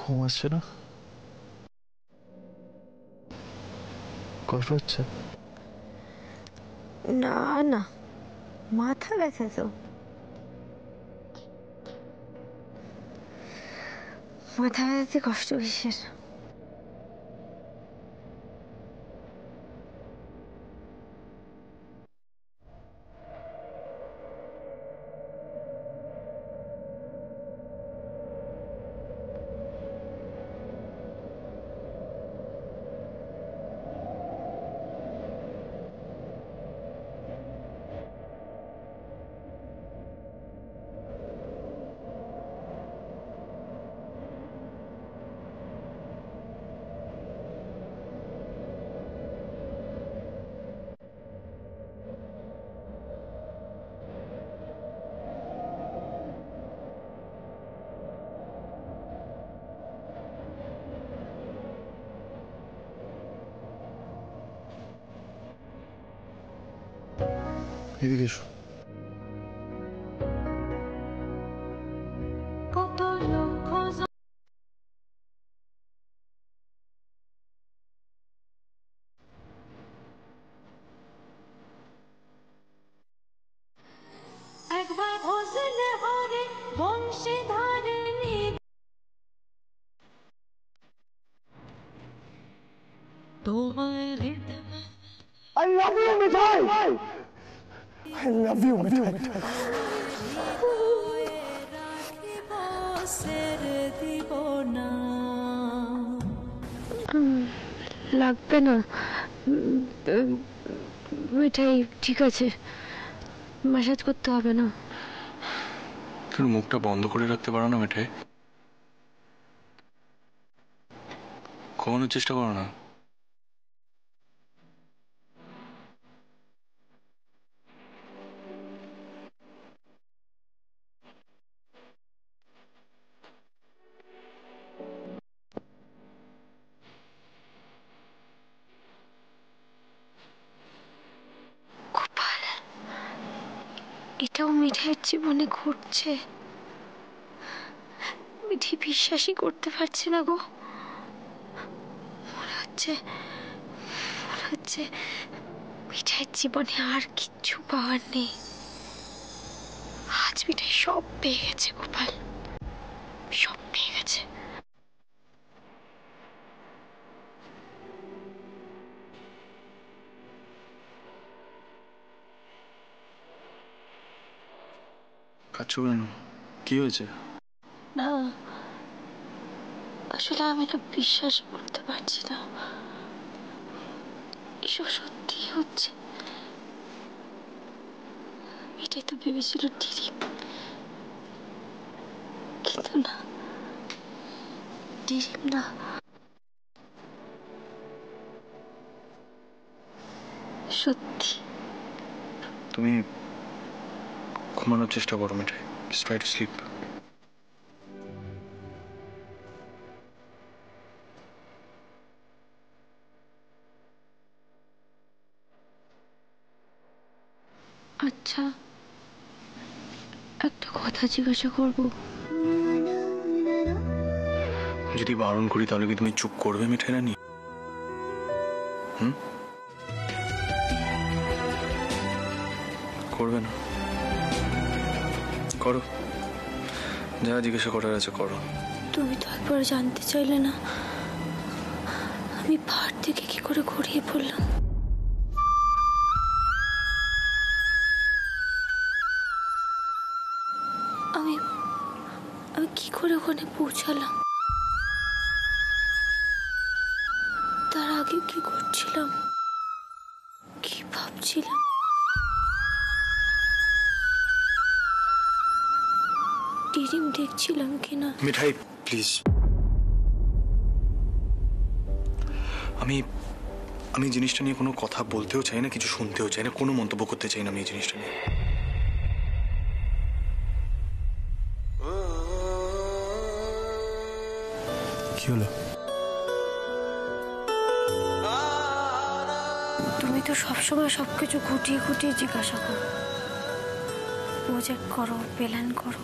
ঘুম আসছে না? কষ্ট হচ্ছে? না না, মাথা ব্যথা তো। মাথা ব্যথাতে কষ্ট কিসের? এদিকে এসো। I love you, Mithai! I love you, মিঠাই! লাগবে না মিঠাই, ঠিক আছে, ম্যাসাজ করতে হবে না। তুমি মুখটা বন্ধ করে রাখতে পারো না মিঠাই? ঘুমানোর চেষ্টা করো না। গোপাল, এটাও মিঠাইয়ের জীবনে ঘটছে। মিঠাই বিশ্বাসই করতে পারছে না গো। মনে হচ্ছে মিঠাইয়ের জীবনে আর কিচ্ছু পাওয়ার নেই। আজ মিঠাই সব পেয়ে গেছে গোপাল, সব পেয়ে গেছে। কাচ্ছো কেন? কি হয়েছে? না, আসলে আমি না বিশ্বাস করতে পারছি না এসব সত্যি হচ্ছে। এটাই তো ভেবেছিল ডিরিম, কিন্তু না, ডিরিম না। সত্যি। তুমি ঘুমানোর চেষ্টা করো মিঠাই। Just try to sleep. আচ্ছা, একটা কথা জিজ্ঞাসা করবো? যদি বারণ করি তাহলে কি তুমি চুপ করবে মিঠাই রানী? করবে না? করো, যা জিজ্ঞাসা করার আছে করো। তুমি তো একবার জানতে চাইলে না আমি পাহাড় থেকে কি করে গড়িয়ে পড়লাম? আমি কি করে ওখানে পৌঁছালাম? তার আগে কি করছিলাম, কি ভাবছিলাম? ডিরিম দেখছিলাম কিনা? মিঠাই প্লিজ, আমি জিনিসটা নিয়ে কোনো কথা বলতেও চাই না, কিছু শুনতেও চাই না, কোনো মন্তব্য করতে চাই না আমি এই জিনিসটা নিয়ে। কি হলো? তুমি তো সবসময় সবকিছু খুঁটিয়ে খুঁটিয়ে জিজ্ঞাসা করো, প্রজেক্ট করো, প্ল্যান করো,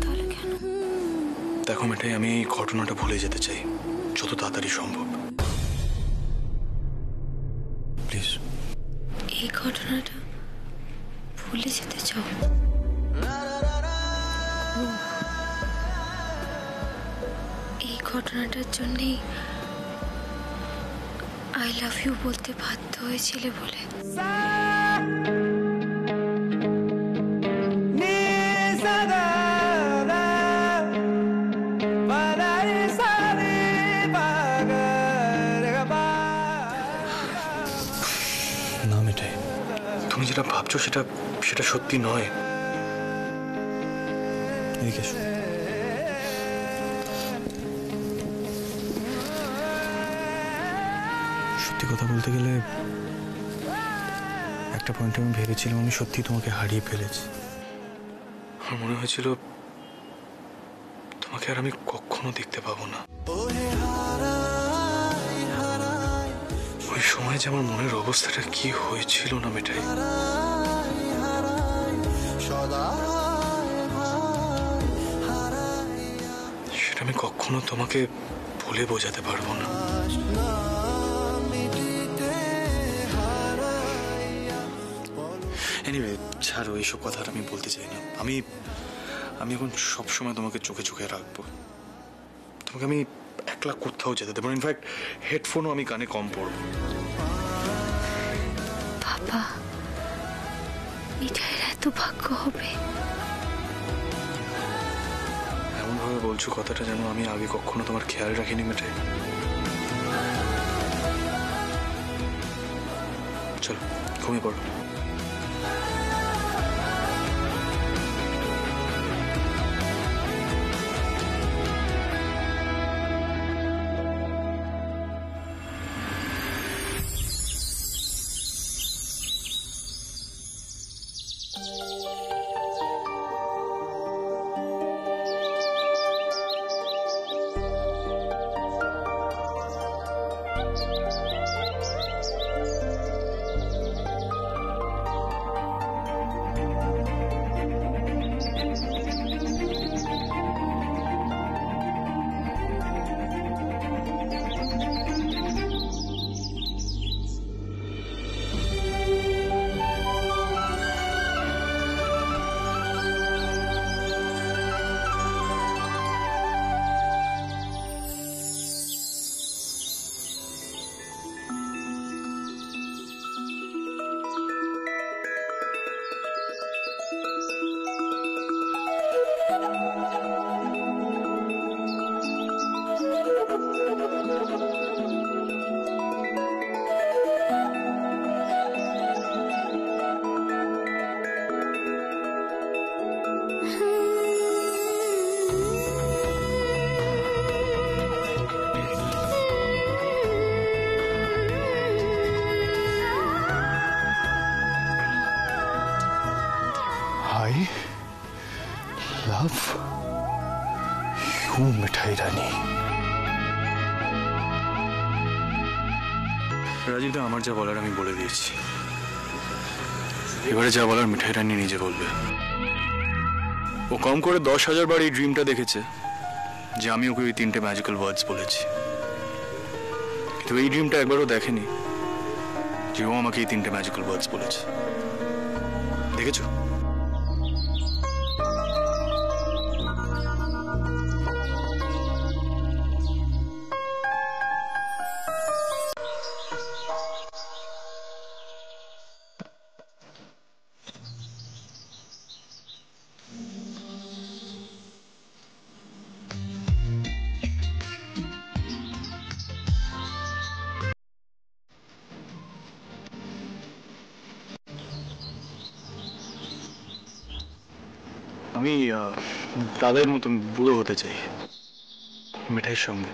তাহলে কেন? দেখো মিঠাই, আমি এই ঘটনাটা ভুলে যেতে চাই যত তাড়াতাড়ি সম্ভব। প্লিজ। এই ঘটনাটা ভুলে যেতে চাও? এই ঘটনাটার জন্যেই আই লাভ ইউ বলতে বাধ্য হয়েছিলে বলে? না মিঠাই, তুমি যেটা ভাবছো সেটা সেটা সত্যি নয়। এদিকে এসো। সত্যি কথা বলতে গেলে একটা পয়েন্টে আমি ভেবেছিলাম আমি সত্যি তোমাকে হারিয়ে ফেলেছি। আমার মনে হয়েছিল তোমাকে আর আমি কখনো দেখতে পাবো না। ওই সময় যে আমার মনের অবস্থাটা কি হয়েছিল না মিঠাই, সেটা আমি কখনো তোমাকে বলে বোঝাতে পারবো না। এনিওয়ে, ছাড়ো এইসব কথা আমি বলতে চাই না। আমি এখন সবসময় তোমাকে চোখে চোখে রাখবো। তোমাকে আমি একলা কোথাও যেতে দেবো। ইনফ্যাক্ট হেডফোনও আমি কানে কম পড়বো। বাবা, মিঠাইয়ের এত ভাগ্য হবে? এমনভাবে বলছো কথাটা যেন আমি আগে কখনো তোমার খেয়াল রাখিনি মিঠাই। চলো ঘুমিয়ে পড়ো। I love you, মিঠাই রানী। রাজীবদা, আমার যা বলার আমি বলে দিয়েছি। এবারে যা বলার মিঠাই রানী নিজে বলবে। ও কম করে 10,000 বার এই ড্রিমটা দেখেছে যে আমি ওকে ওই 3টে ম্যাজিক্যাল ওয়ার্ডস বলেছি, কিন্তু এই ড্রিমটা একবারও দেখেনি যে ও আমাকে এই 3টে ম্যাজিক্যাল ওয়ার্ডস বলেছে। দেখেছো? আমি দাদার মতন বুড়ো হতে চাই মিঠাইয়ের সঙ্গে।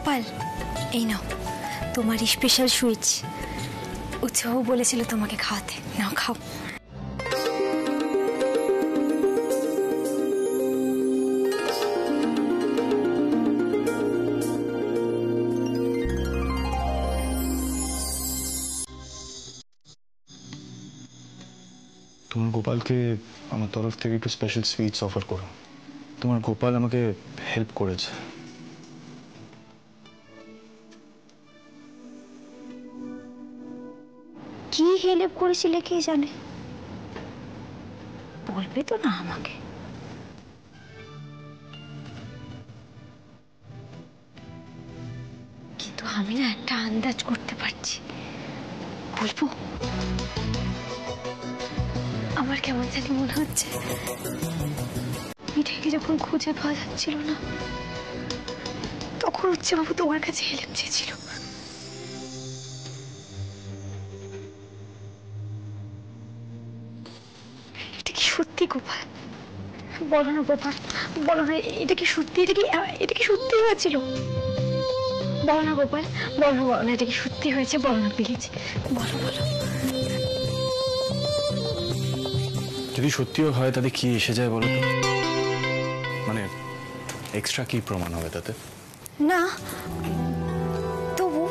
গোপাল, এই নাও তোমার স্পেশাল সুইচ। উৎসব বলেছিল তোমাকে খাওয়াতে, নাও খাও। তোমার গোপালকে আমার তরফ থেকে একটু স্পেশাল সুইটস অফার করো। তোমার গোপাল আমাকে হেল্প করেছে। কি হেল্প করেছিলে কে জানে, বলবে তো না আমাকে? কিন্তু আমি না একটা আন্দাজ করতে পারছি। বলবো? আমার কেমন জানি মনে হচ্ছে মিঠাইকে যখন খুঁজে পাওয়া যাচ্ছিল না, তখন হচ্ছে বাবু তোমার কাছে হেল্প চেয়েছিল। এটা কি সত্যি গোপাল? বলো না গোপাল, বলো না, এটা কি সত্যি? এটা কি সত্যি হয়েছিল? বলো না গোপাল, বলো না, এটা কি সত্যি হয়েছে? বলো না প্লিজ, বলো বলো। যদি সত্যিও হয় তাতে কি এসে যায় বলো তো? মানে এক্সট্রা কি প্রমাণ হবে তাতে? না, তবু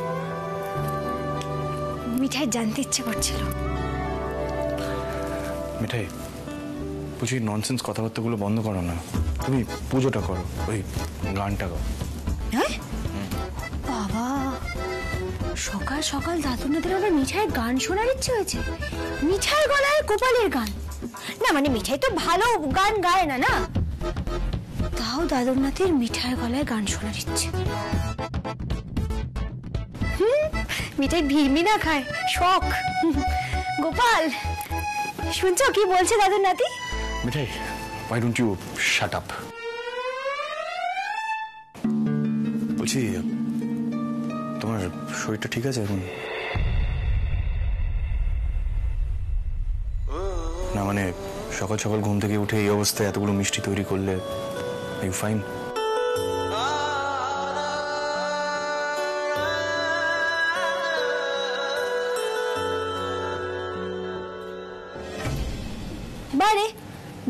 মিঠাই জানতে ইচ্ছে করছিল। মিঠাই, বুঝি ননসেন্স কথাবার্তাগুলো বন্ধ করো না। তুমি পুজোটা করো, ওই গানটা গাও। হ্যাঁ বাবা, সকাল সকাল দাদুনাদের আবার মিঠাইয়ের গান শোনার ইচ্ছে হয়েছে? মিঠাই গলায় গোপালের গান? না মানে মিঠাই তো ভালো গান গায় না, না তাও দাদুনাথের মিঠাই গলায় গান শোনার ইচ্ছে। মিঠাই ভিড়মি না খায়, শখ। গোপাল, শুনছো কি বলছে দাদুর নাতি? মিঠাই, why don't you shut up? বলছি, তোমার শরীরটা ঠিক আছে এখন? না মানে সকাল সকাল ঘুম থেকে উঠে এই অবস্থায় এতগুলো মিষ্টি তৈরি করলে, ইউ ফাইন? বারে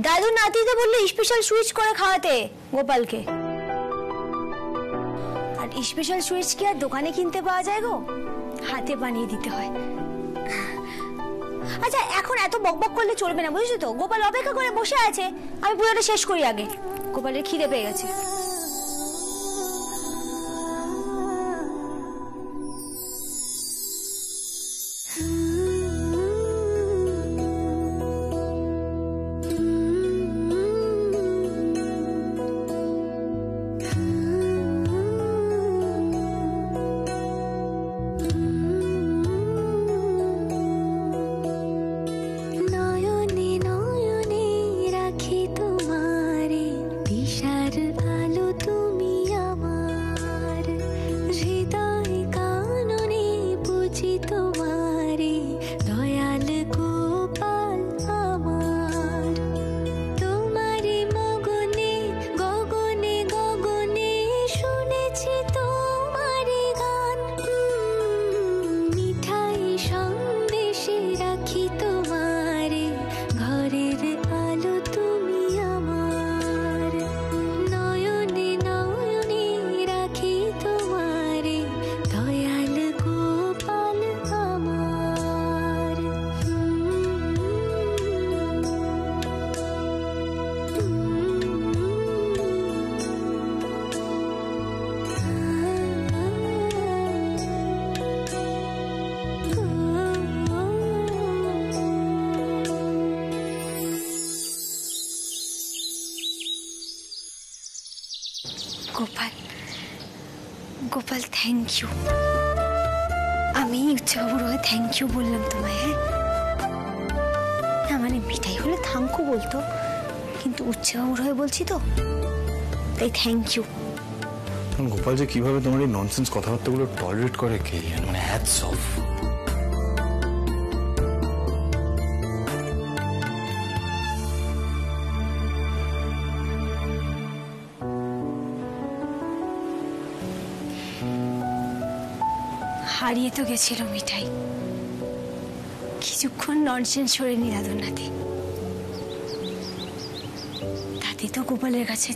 দাদু নাতি তো বললো স্পেশাল সুইচ করে খাওয়াতে গোপালকে। আর স্পেশাল সুইচ কি আর দোকানে কিনতে পাওয়া যায় গো? হাতে বানিয়ে দিতে হয়। আচ্ছা এখন এত বকবক করলে চলবে না, বুঝছো তো? গোপাল অপেক্ষা করে বসে আছে, আমি পুরোটা শেষ করি আগে। গোপালের খিদে পেয়ে গেছে। Gopal, Gopal thank you. আমি উচ্চবাবুর হয়ে থ্যাংক ইউ বললাম তোমায়। হ্যাঁ না মানে মিঠাই হলে থাঙ্কু বলতো, কিন্তু উচ্চবাবুর হয়ে বলছি তো, তাই থ্যাংক ইউ। গোপাল যে কিভাবে তোমার এই ননসেন্স কথাবার্তাগুলো টলারেট করে কে জানে, মানে হ্যাটস অফ। হারিয়ে তো গেছিল মিঠাই, কিছুক্ষণ ননসেন্স সরে নি দাদুর নাতি। দাদি তো গোপালের কাছে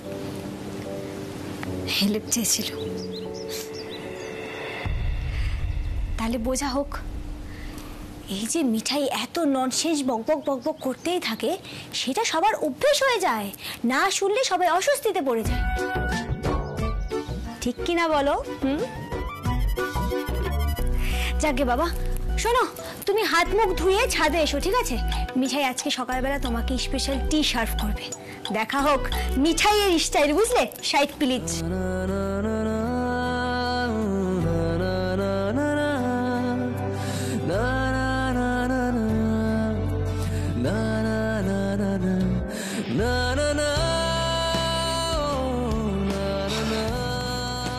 হেল্প চেয়েছিল, তাহলে বোঝা হোক এই যে মিঠাই এত ননসেন্স বকবক বকবক করতেই থাকে, সেটা সবার অভ্যেস হয়ে যায়, না শুনলে সবাই অস্বস্তিতে পড়ে যায়। ঠিক কিনা বলো? যাকে বাবা, শোনো, তুমি হাত মুখ ধুয়ে ছাদে এসো, ঠিক আছে? মিঠাই আজকে সকালবেলা তোমাকে স্পেশাল টি সার্ভ করবে, দেখা হোক মিঠাইয়ের স্টাইল, বুঝলে? Side please.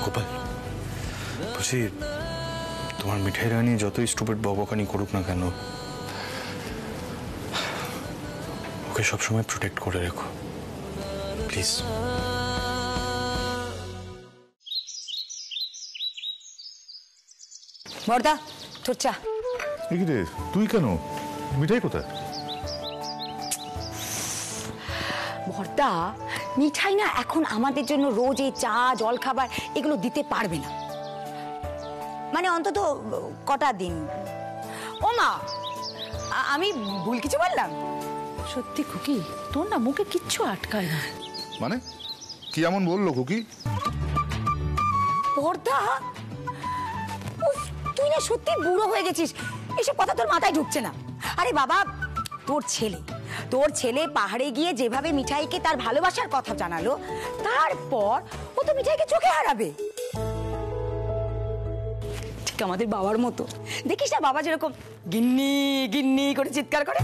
গোপাল, বলছি তোমার মিঠাই রানী যতই স্টুপিড বকবকানি করুক না কেন, ওকে সবসময় প্রোটেক্ট করে রেখো প্লিজ। বড়দা, তোর চা। রে, তুই কেন? মিঠাই কোথায়? বড়দা, মিঠাই না এখন আমাদের জন্য রোজ এই চা জল খাবার এগুলো দিতে পারবে না, মানে অন্তত কটা দিন। ও মা, আমি ভুল কিছু বললাম? সত্যি খুকি, তোর না মুখে কিচ্ছু আটকায় না। মানে কি এমন বললো খুকি? বড়দা, তুই না সত্যি বুড়ো হয়ে গেছিস, এসব কথা তোর মাথায় ঢুকছে না। আরে বাবা, তোর ছেলে পাহাড়ে গিয়ে যেভাবে মিঠাইকে তার ভালোবাসার কথা জানালো, তারপর ও তো মিঠাইকে চোখে হারাবে, ঠিক আমাদের বাবার মতো। দেখিস না বাবা যেরকম গিন্নি গিন্নি করে চিৎকার করে,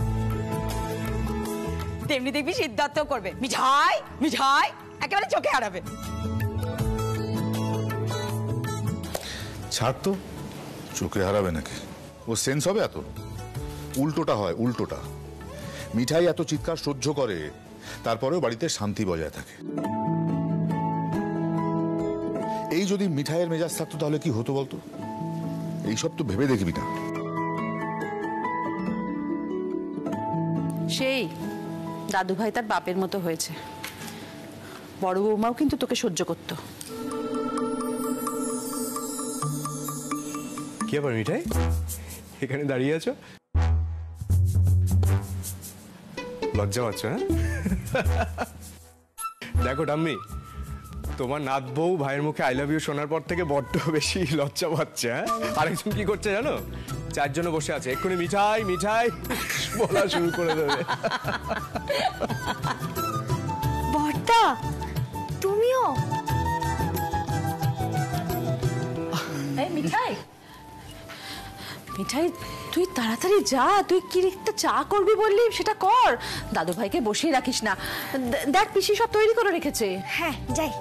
তেমনি দেখবি সিদ্ধার্থ করবে, মিঠাই মিঠাই, একেবারে চোখে হারাবে। ছাড় তো, চোখে হারাবে নাকি? ও সেন্স হবে এত? উল্টোটা হয়, উল্টোটা। মিঠাই এত চিৎকার সহ্য করে, তারপরেও বাড়িতে শান্তি বজায় থাকে। এই যদি মিঠাইয়ের মেজাজ থাকতো তাহলে কি হতো বলতো? এইসব তো ভেবে দেখবি না। সেই দাদু ভাই তার বাপের মতো হয়েছে, বড় বৌমাও কিন্তু তোকে সহ্য করতো। কি আবার মিঠাই, এখানে দাঁড়িয়ে আছো? লজ্জা পাচ্ছ? হ্যাঁ, দেখো টাম্মি, তোমার নাত বউ ভাইয়ের মুখে আই লাভ ইউ শোনার পর থেকে বড্ড বেশি লজ্জা পাচ্ছে। হ্যাঁ, আরেকজন কি করছে জানো? চারজনে বসে আছে, এক্ষুনি মিঠাই মিঠাই বলা শুরু করে দেবে। বড়দা, তুমিও? মিঠাই মিঠাই, তুই তাড়াতাড়ি যা, তুই কি একটা চা করবি বললি সেটা কর, দাদু ভাইকে বসিয়ে রাখিস না। দেখ পিসি সব তৈরি করে রেখেছে। হ্যাঁ, যাই।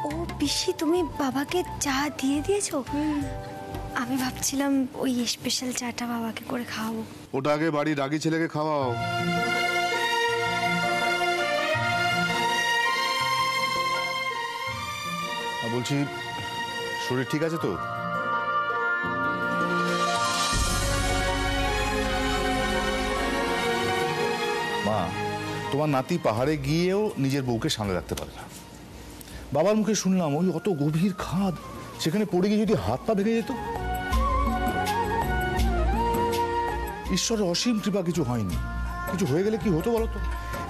ও পিসি, তুমি বাবাকে চা দিয়ে দিয়েছো? আমি ভাবছিলাম ওই স্পেশাল চাটা বাবাকে করে খাওয়াবো। ওটা আগে বাড়ির রাগী ছেলেকে খাওয়াও। বলছি, শরীর ঠিক আছে তো? মা, তোমার নাতি পাহাড়ে গিয়েও নিজের বউকে সামনে রাখতে পারে না। বাবার মুখে শুনলাম ওই অত গভীর খাদ, সেখানে পড়ে গিয়ে যদি হাত পা ভেঙে যেত। ঈশ্বরের অসীম কৃপা, কিছু হয়নি। কিছু হয়ে গেলে কি হতো বলো তো?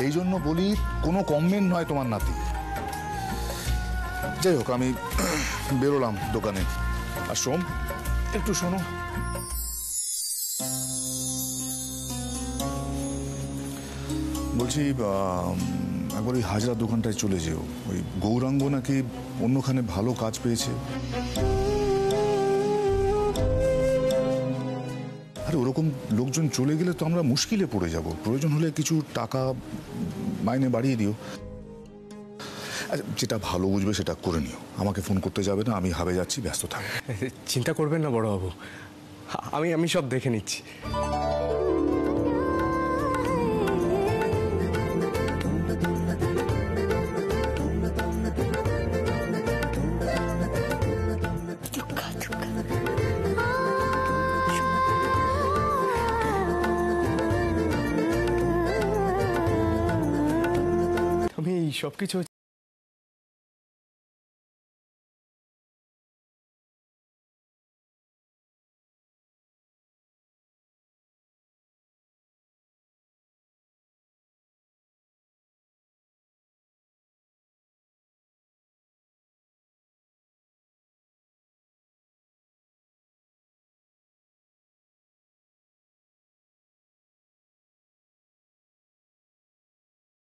এই জন্য বলি, কোনো কমমেন্ট নয় তোমার নাতি। যাই হোক, আমি বেরোলাম দোকানে। আর শোন, একটু শোনো। বলছি, একবার ওই হাজরা দোকানটায় চলে যেও। ওই গৌরাঙ্গ নাকি অন্যখানে ভালো কাজ পেয়েছে। আরে ওরকম লোকজন চলে গেলে তো আমরা মুশকিলে পড়ে যাব। প্রয়োজন হলে কিছু টাকা মাইনে বাড়িয়ে দিও। যেটা ভালো বুঝবে সেটা করে নিও। আমাকে ফোন করতে যাবে না, আমি হাবে যাচ্ছি, ব্যস্ত থাকবে। চিন্তা করবেন না বড় বাবু, আমি সব দেখে নিচ্ছি। সবকিছু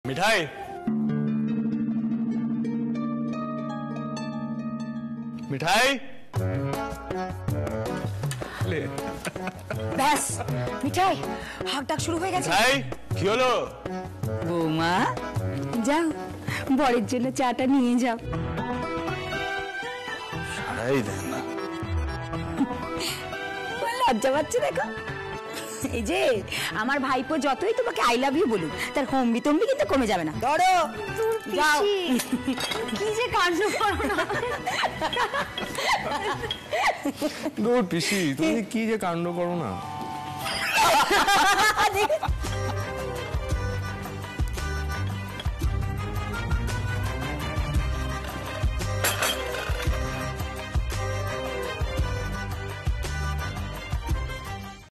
মিঠাই মিঠাই ব্যাস মিঠাই হাক ডাক শুরু হয়ে গেছে। মিঠাই কি হলো? বৌমা যাও বরের জন্য চাটা নিয়ে যাও। সারাই দেন না। লজ্জা পাচ্ছে দেখো। এই যে আমার ভাইপো যতই তোমাকে আই লাভ ইউ বলুক, তার হম্বি তম্বি কিন্তু কমে যাবে না। ধরো যাও। কি যে কাণ্ড করো না। দূর পিসি, তুমি কি যে কাণ্ড করো না।